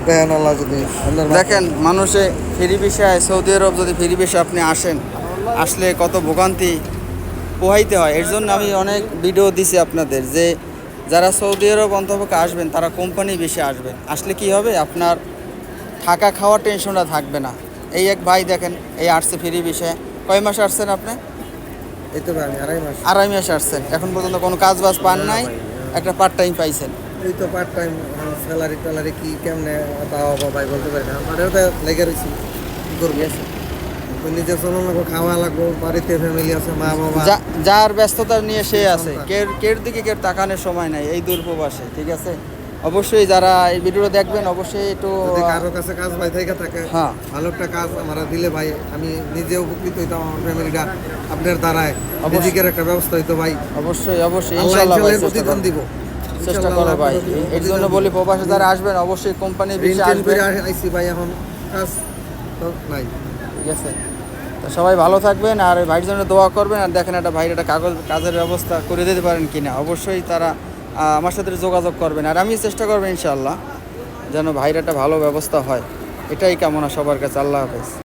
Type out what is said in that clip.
দেখেন আল্লাহ যদি দেখেন মানুষে ফ্রি ভিসায় সৌদি আরব যদি ফ্রি ভিসা আপনি আসেন, আসলে কত ভোগান্তি পোহাইতে হয়। এর জন্য আমি অনেক ভিডিও দিছি আপনাদের যে যারা সৌদি আরব অন্তপক্ষে আসবেন তারা কোম্পানি বেশি আসবেন। আসলে কি হবে, আপনার থাকা খাওয়ার টেনশনটা থাকবে না। এই এক ভাই দেখেন, এই আসছে ফ্রি ভিসায়। কয় মাস আসছেন আপনি? এই তো ভাই আমি 2.5 মাস। 2.5 মাস আসছেন, এখন পর্যন্ত কোনো কাজ বাজ পান নাই, একটা পার্ট টাইম পাইছেন। এই তো পার্ট টাইম স্যালারি ট্যালারি কি কেমনে পাওয়া বা ভাই বলতে পারি না, আমার তো লেগে রয়েছি কি করবো। তো নিজে চলন লাগবো, খাওয়া লাগবো, বাড়িতে ফ্যামিলি আছে, মা বাবা। যার ব্যস্ততা নিয়ে সে আছে, কের দিকে কেউ তাকানোর সময় নাই এই দূরপ্রবাসে, ঠিক আছে। অবশ্যই যারা এই ভিডিওটা দেখবেন অবশ্যই একটু যদি কারো কাছে কাজ ভাই থেকে থাকে, হ্যাঁ ভালো একটা কাজ আমরা দিলে ভাই আমি নিজে উপকৃত হইতাম, আমার ফ্যামিলিটা আপনার দ্বারায় রিজিকের একটা ব্যবস্থা হইতো ভাই। অবশ্যই অবশ্যই আল্লাহ ইনশাআল্লাহ ভাই ইনশাআল্লাহ প্রতিদান দিব। চেষ্টা করো ভাই। এর জন্য বলি প্রবাসে যারা আসবেন অবশ্যই কোম্পানি বেশি আসবেন। আইসি ভাই এখন কাজ তো নাই, ঠিক আছে। তো সবাই ভালো থাকবেন আর ভাইয়ের জন্য দোয়া করবেন। আর দেখেন একটা ভাইয়ের একটা কাজের ব্যবস্থা করে দিতে পারেন কিনা, অবশ্যই তারা আমার সাথে যোগাযোগ করবেন। আর আমি চেষ্টা করবেন ইনশাআল্লাহ যেন ভাইয়ের একটা ভালো ব্যবস্থা হয়। এটাই কামনা সবার কাছে। আল্লাহ হাফেজ।